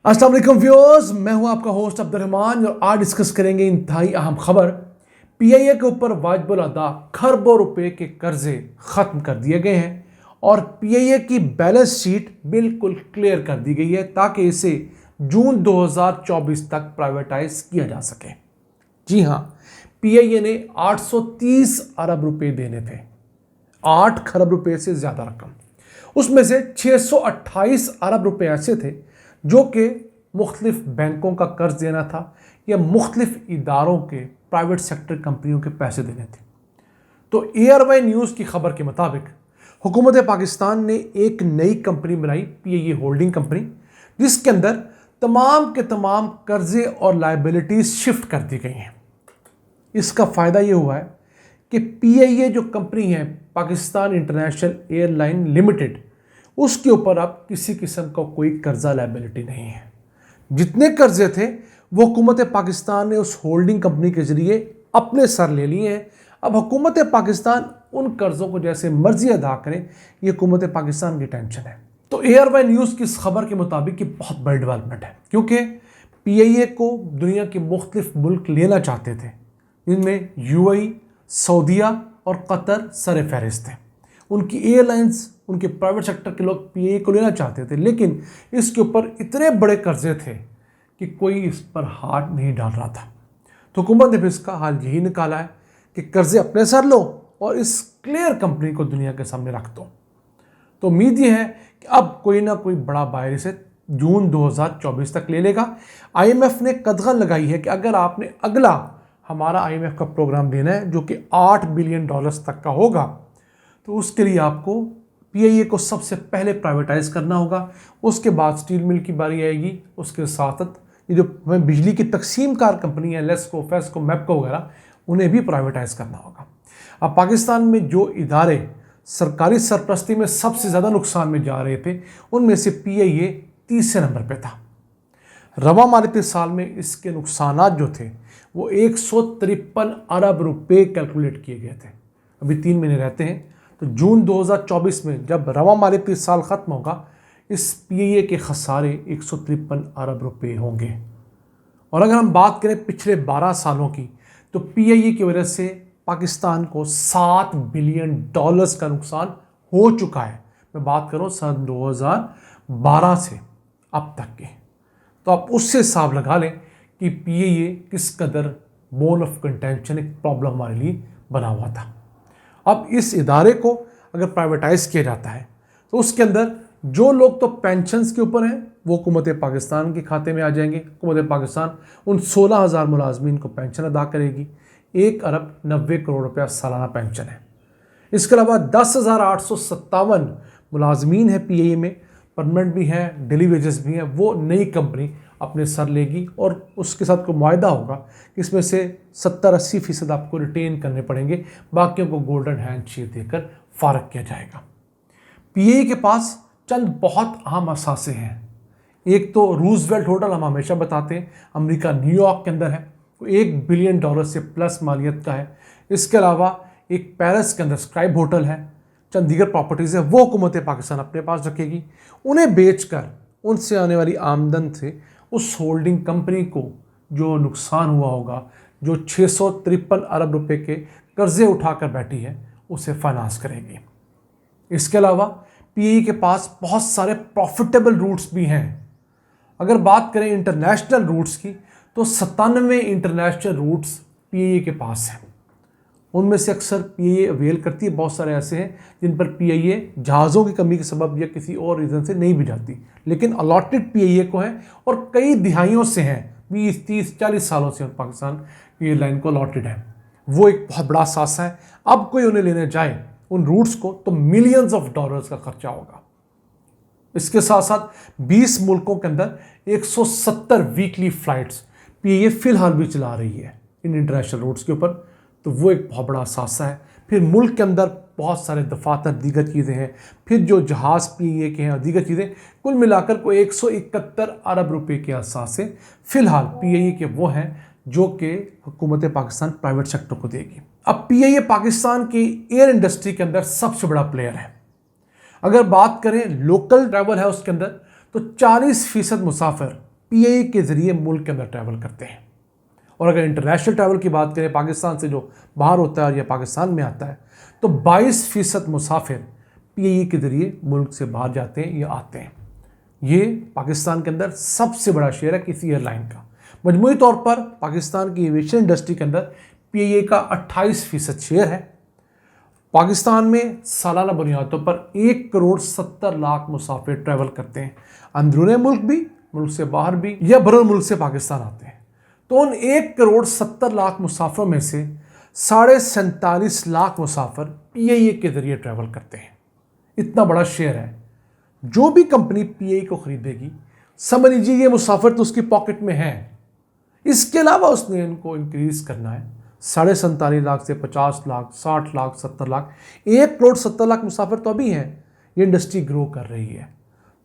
अस्सलाम वालेकुम व्यूअर्स, मैं हूं आपका होस्ट अब्दुर्रहमान और आज डिस्कस करेंगे इंतहाई अहम खबर। पीआईए के ऊपर वाजिबुल अदा खरबों रुपए के कर्जे खत्म कर दिए गए हैं और पीआईए की बैलेंस शीट बिल्कुल क्लियर कर दी गई है ताकि इसे जून 2024 तक प्राइवेटाइज किया जा सके। जी हां, पीआईए ने 830 अरब रुपए देने थे, 8 खरब रुपए से ज्यादा रकम। उसमें से 628 अरब रुपए ऐसे थे जो कि मुख्तलिफ बैंकों का कर्ज देना था या मुख्तलिफ इदारों के प्राइवेट सेक्टर कंपनियों के पैसे देने थे। तो एयरवाई न्यूज़ की खबर के मुताबिक हुकूमत पाकिस्तान ने एक नई कंपनी बनाई, पीआईए होल्डिंग कंपनी, जिसके अंदर तमाम के तमाम कर्जे और लाइबिलिटीज शिफ्ट कर दी गई हैं। इसका फ़ायदा ये हुआ है कि पीआईए जो कंपनी है, पाकिस्तान इंटरनेशनल एयरलाइन लिमिटेड, उसके ऊपर अब किसी किस्म का कोई कर्जा लायबिलिटी नहीं है। जितने कर्जे थे वो हुकूमत पाकिस्तान ने उस होल्डिंग कंपनी के जरिए अपने सर ले लिए हैं। अब हुकूमत पाकिस्तान उन कर्जों को जैसे मर्जी अदा करे, ये हुकूमत पाकिस्तान की टेंशन है। तो एयरवाई न्यूज़ की इस खबर के मुताबिक ये बहुत बड़ी डेवलपमेंट है, क्योंकि पीआईए को दुनिया के मुख्तलिफ मुल्क लेना चाहते थे, जिनमें यूएई, सऊदीया और कतर सर फहरिस्त थे। उनकी एयरलाइंस, उनके प्राइवेट सेक्टर के लोग पीआईए को लेना चाहते थे, लेकिन इसके ऊपर इतने बड़े कर्जे थे कि कोई इस पर हाथ नहीं डाल रहा था। तो हुकूमत ने भी इसका हाल यही निकाला है कि कर्जे अपने सर लो और इस क्लियर कंपनी को दुनिया के सामने रख दो। तो उम्मीद ये है कि अब कोई ना कोई बड़ा बायर इसे जून 2024 तक ले लेगा। आईएमएफ ने कदगन लगाई है कि अगर आपने अगला हमारा आईएमएफ का प्रोग्राम देना है जो कि $8 बिलियन तक का होगा, तो उसके लिए आपको पीआईए को सबसे पहले प्राइवेटाइज करना होगा। उसके बाद स्टील मिल की बारी आएगी, उसके साथ ये जो हमें बिजली की तकसीम कार कंपनी है, लेस्को, फेस्को, मैप्को वगैरह, उन्हें भी प्राइवेटाइज करना होगा। अब पाकिस्तान में जो इदारे सरकारी सरपरस्ती में सबसे ज़्यादा नुकसान में जा रहे थे, उनमें से पीआईए तीसरे नंबर पर था। रवा मालियाती साल में इसके नुकसानात जो थे वो 153 अरब रुपए कैलकुलेट किए गए थे। अभी 3 महीने रहते हैं, तो जून 2024 में जब रवा मालियाती साल ख़त्म होगा, इस पीआईए के खसारे 153 अरब रुपए होंगे। और अगर हम बात करें पिछले 12 सालों की, तो पीआईए की वजह से पाकिस्तान को $7 बिलियन का नुकसान हो चुका है। मैं बात करूँ सन 2012 से अब तक के। तो आप उससे हिसाब लगा लें कि पीआईए किस कदर बोन ऑफ कंटेंशन, एक प्रॉब्लम हमारे लिए बना हुआ था। अब इस इदारे को अगर प्राइवेटाइज किया जाता है तो उसके अंदर जो लोग तो पेंशन्स के ऊपर हैं वो हुकूमत पाकिस्तान के खाते में आ जाएंगे। हुकूमत पाकिस्तान उन 16,000 मुलाजमीन को पेंशन अदा करेगी। 1 अरब 90 करोड़ रुपया सालाना पेंशन है। इसके अलावा 10,857 मुलाजमीन है पीआईए में, परमानेंट भी हैं, डेली वेजेस भी हैं, वो नई कंपनी अपने सर लेगी और उसके साथ कोई मुआहदा होगा कि इसमें से 70-80% आपको रिटेन करने पड़ेंगे, बाकियों को गोल्डन हैंडशेक देकर फारग किया जाएगा। पीआईए के पास चंद बहुत अहम असासे हैं। एक तो रूजवेल्ट होटल, हम हमेशा बताते हैं, अमेरिका न्यूयॉर्क के अंदर है, $1 बिलियन से प्लस मालियत का है। इसके अलावा एक पेरिस के अंदर स्क्राइब होटल है, चंद दीगर प्रॉपर्टीज़ है, वो हुकूमत पाकिस्तान अपने पास रखेगी। उन्हें बेचकर उनसे आने वाली आमदन से उस होल्डिंग कंपनी को जो नुकसान हुआ होगा, जो 653 अरब रुपए के कर्जे उठाकर बैठी है, उसे फाइनेंस करेगी। इसके अलावा पीआईए के पास बहुत सारे प्रॉफिटेबल रूट्स भी हैं। अगर बात करें इंटरनेशनल रूट्स की, तो 97 इंटरनेशनल रूट्स पीआईए के पास हैं। उनमें से अक्सर पीआईए अवेल करती है, बहुत सारे ऐसे हैं जिन पर पीआईए जहाज़ों की कमी के सबब या किसी और रीज़न से नहीं भी जाती, लेकिन अलॉटेड पीआईए को है और कई दिहाइयों से हैं, 20, 30, 40 सालों से पाकिस्तान एयरलाइन को अलॉटेड है। वो एक बहुत बड़ा सासा है। अब कोई उन्हें लेने जाए उन रूट्स को तो मिलियंस ऑफ डॉलर्स का खर्चा होगा। इसके साथ साथ 20 मुल्कों के अंदर 170 वीकली फ्लाइट्स पीआईए फिलहाल भी चला रही है इन इंटरनेशनल रूट्स के ऊपर, तो वो एक बहुत बड़ा असासा है। फिर मुल्क के अंदर बहुत सारे दफातर, दीगर चीज़ें हैं, फिर जो जहाज़ पीआईए के हैं और दीगर चीज़ें, कुल मिलाकर को 171 अरब रुपए के असासे फिलहाल पीआईए के वो हैं जो कि हुकूमत पाकिस्तान प्राइवेट सेक्टर को देगी। अब पीआईए पाकिस्तान की एयर इंडस्ट्री के अंदर सबसे बड़ा प्लेयर है। अगर बात करें लोकल ट्रैवल है उसके अंदर, तो 40% मुसाफिर पीआईए के ज़रिए मुल्क के अंदर ट्रैवल करते हैं। और अगर इंटरनेशनल ट्रैवल की बात करें, पाकिस्तान से जो बाहर होता है और या पाकिस्तान में आता है, तो 22% मुसाफिर पीआईए के ज़रिए मुल्क से बाहर जाते हैं या आते हैं। ये पाकिस्तान के अंदर सबसे बड़ा शेयर है किसी एयरलाइन का। मजमूई तौर पर पाकिस्तान की एविएशन इंडस्ट्री के अंदर पीआईए का 28% शेयर है। पाकिस्तान में सालाना बुनियादों पर 1,70,00,000 मुसाफिर ट्रैवल करते हैं। अंदरूनी मुल्क भी, मुल्क से बाहर भी, या बरूनी मुल्क से पाकिस्तान आते हैं। तो उन 1,70,00,000 मुसाफिरों में से 47.5 मुसाफिर पीआईए के ज़रिए ट्रैवल करते हैं। इतना बड़ा शेयर है। जो भी कंपनी पीआईए को खरीदेगी, समझ लीजिए ये मुसाफिर तो उसकी पॉकेट में है, इसके अलावा उसने इनको इंक्रीज करना है। 47.5 से 50 लाख, 60 लाख, 70 लाख, 1,70,00,000 मुसाफिर तो अभी हैं। ये इंडस्ट्री ग्रो कर रही है।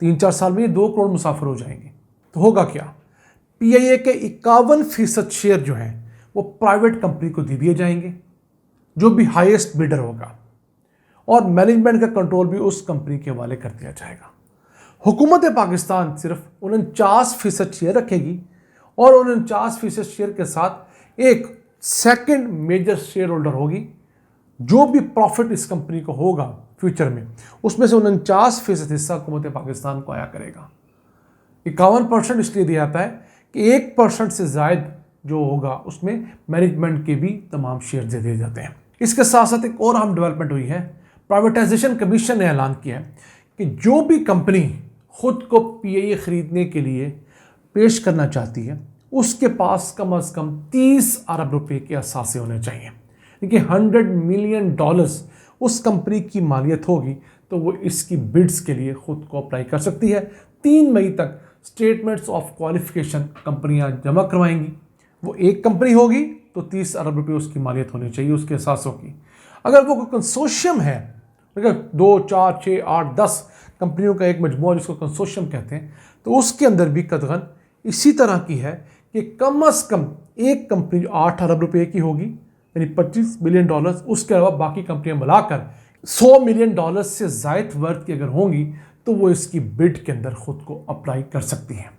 3-4 साल में ये 2 करोड़ मुसाफिर हो जाएंगे। तो होगा क्या? पीआईए के 51% शेयर जो हैं वो प्राइवेट कंपनी को दे दिए जाएंगे, जो भी हाईएस्ट बिडर होगा, और मैनेजमेंट का कंट्रोल भी उस कंपनी के हवाले कर दिया जाएगा। हुकूमत पाकिस्तान सिर्फ 49% शेयर रखेगी और 49% शेयर के साथ एक सेकंड मेजर शेयर होल्डर होगी। जो भी प्रॉफिट इस कंपनी को होगा फ्यूचर में, उसमें से 49% हिस्सा हुकूमत पाकिस्तान को आया करेगा। 51% इसलिए दिया जाता है कि 1% से ज़ायद जो होगा उसमें मैनेजमेंट के भी तमाम शेयर दे दिए जाते हैं। इसके साथ साथ एक और अहम डेवलपमेंट हुई है। प्राइवेटाइजेशन कमीशन ने ऐलान किया है कि जो भी कंपनी खुद को पीआईए खरीदने के लिए पेश करना चाहती है, उसके पास कम से कम 30 अरब रुपए के असासे होने चाहिए। देखिए, $100 मिलियन उस कंपनी की मालियत होगी तो वो इसकी बिड्स के लिए खुद को अप्लाई कर सकती है। 3 मई तक स्टेटमेंट्स ऑफ क्वालिफिकेशन कंपनियां जमा करवाएंगी। वो एक कंपनी होगी तो 30 अरब रुपए उसकी मालियत होनी चाहिए उसके असासों की। अगर वो कोई कंसोर्शियम है, अगर 2, 4, 6, 8, 10 कंपनियों का एक मजमूआ जिसको कंसोर्शियम कहते हैं, तो उसके अंदर भी कदगन इसी तरह की है कि कम से कम एक कंपनी 8 अरब रुपए की होगी, यानी $25 मिलियन। उसके अलावा बाकी कंपनियां मिलाकर $100 मिलियन से ज़ायद वर्थ की अगर होंगी तो वो इसकी बिड के अंदर खुद को अप्लाई कर सकती हैं।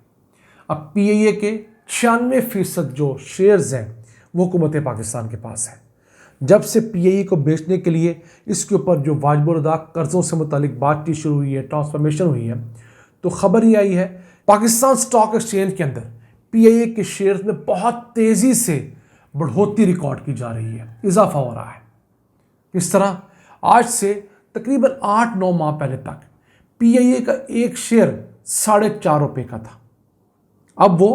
अब पीआईए के 96% जो शेयर्स हैं वो हुकूमत पाकिस्तान के पास है। जब से पीआईए को बेचने के लिए इसके ऊपर जो वाजिबुल अदा कर्ज़ों से मुतालिक बातचीत शुरू हुई है, ट्रांसफॉर्मेशन हुई है, तो खबर ये आई है पाकिस्तान स्टॉक एक्सचेंज के अंदर पीआईए के शेयर्स में बहुत तेज़ी से बढ़ोतरी रिकॉर्ड की जा रही है, इजाफा हो रहा है। इस तरह आज से तकरीबन 8-9 माह पहले तक पीआईए का एक शेयर 4.5 रुपये का था, अब वो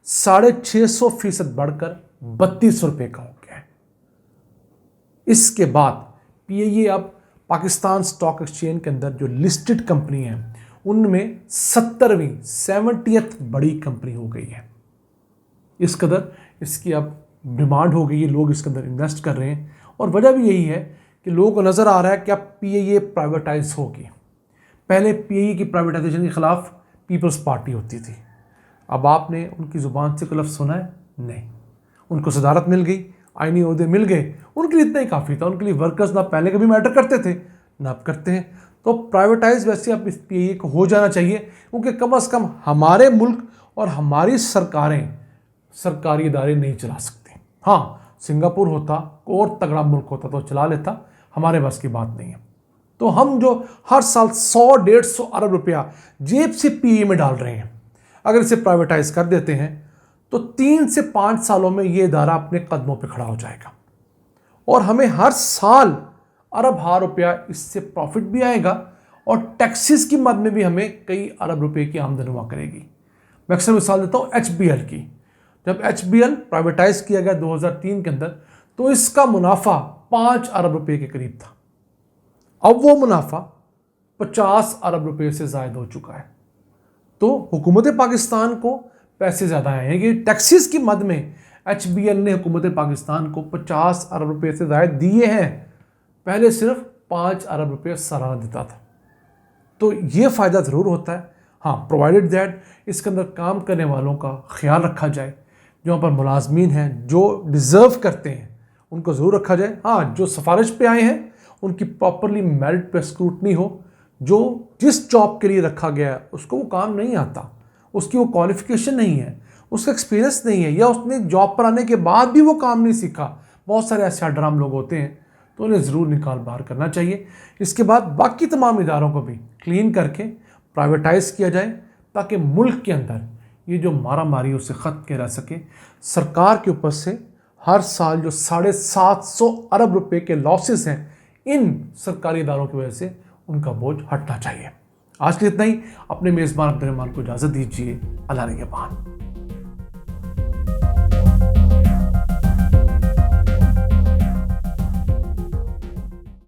650% बढ़कर 32 रुपये का हो गया है। इसके बाद पीआईए अब पाकिस्तान स्टॉक एक्सचेंज के अंदर जो लिस्टेड कंपनी है उनमें 70th बड़ी कंपनी हो गई है। इस कदर इसकी अब डिमांड हो गई है, लोग इसके अंदर इन्वेस्ट कर रहे हैं, और वजह भी यही है कि लोगों को नज़र आ रहा है कि अब पीआईए प्राइवेटाइज होगी। पहले पीआईए की प्राइवेटाइजेशन के खिलाफ पीपल्स पार्टी होती थी। अब आपने उनकी ज़ुबान से कोई लफ्ज़ सुना है? नहीं। उनको सदारत मिल गई, आईनी ओहदे मिल गए, उनके लिए इतना ही काफ़ी था। उनके लिए वर्कर्स ना पहले कभी मैटर करते थे ना अब करते हैं। तो प्राइवेटाइज वैसे अब इस पीआईए को हो जाना चाहिए, क्योंकि कम से कम हमारे मुल्क और हमारी सरकारें सरकारी इदारे नहीं चला सकते। हाँ, सिंगापुर होता और तगड़ा मुल्क होता तो चला लेता, हमारे बस की बात नहीं है। तो हम जो हर साल 100-150 अरब रुपया जेब से पीआईए में डाल रहे हैं, अगर इसे प्राइवेटाइज कर देते हैं तो 3 से 5 सालों में ये इदारा अपने कदमों पे खड़ा हो जाएगा और हमें हर साल अरब रुपया इससे प्रॉफिट भी आएगा और टैक्सेस की मद में भी हमें कई अरब रुपए की आमदनी हुआ करेगी। मैं अक्सर मिसाल देता हूँ HBL की। जब HBL प्राइवेटाइज किया गया 2003 के अंदर, तो इसका मुनाफा 5 अरब रुपए के करीब था। अब वो मुनाफा 50 अरब रुपए से ज़ायद हो चुका है। तो हुकूमत पाकिस्तान को पैसे ज़्यादा आए हैं। टैक्सेस की मद में HBL ने हुकूमत पाकिस्तान को 50 अरब रुपए से ज़ायद दिए हैं। पहले सिर्फ 5 अरब रुपए सालाना देता था। तो ये फ़ायदा ज़रूर होता है। हाँ, प्रोवाइडेड दैट इसके अंदर काम करने वालों का ख्याल रखा जाए, जो पर मुलाजमीन हैं जो डिज़र्व करते हैं उनको ज़रूर रखा जाए। हाँ, जो सिफारिश पे आए हैं उनकी प्रॉपरली मेरिट पे स्क्रूटनी हो। जो जिस जॉब के लिए रखा गया है उसको वो काम नहीं आता, उसकी वो क्वालिफिकेशन नहीं है, उसका एक्सपीरियंस नहीं है, या उसने जॉब पर आने के बाद भी वो काम नहीं सीखा, बहुत सारे ऐसे हड्राम लोग होते हैं, तो उन्हें ज़रूर निकाल बाहर करना चाहिए। इसके बाद बाकी तमाम इदारों को भी क्लीन करके प्राइवेटाइज़ किया जाए, ताकि मुल्क के अंदर ये जो मारा मारी उससे ख़त्म किया जा सके। सरकार के ऊपर से हर साल जो 750 अरब रुपए के लॉसेस हैं इन सरकारी इदारों की वजह से, उनका बोझ हटना चाहिए। आज के लिए इतना ही। अपने मेज़बान अब्दुल रहमान को इजाज़त दीजिए। अल्लाह निगहबान।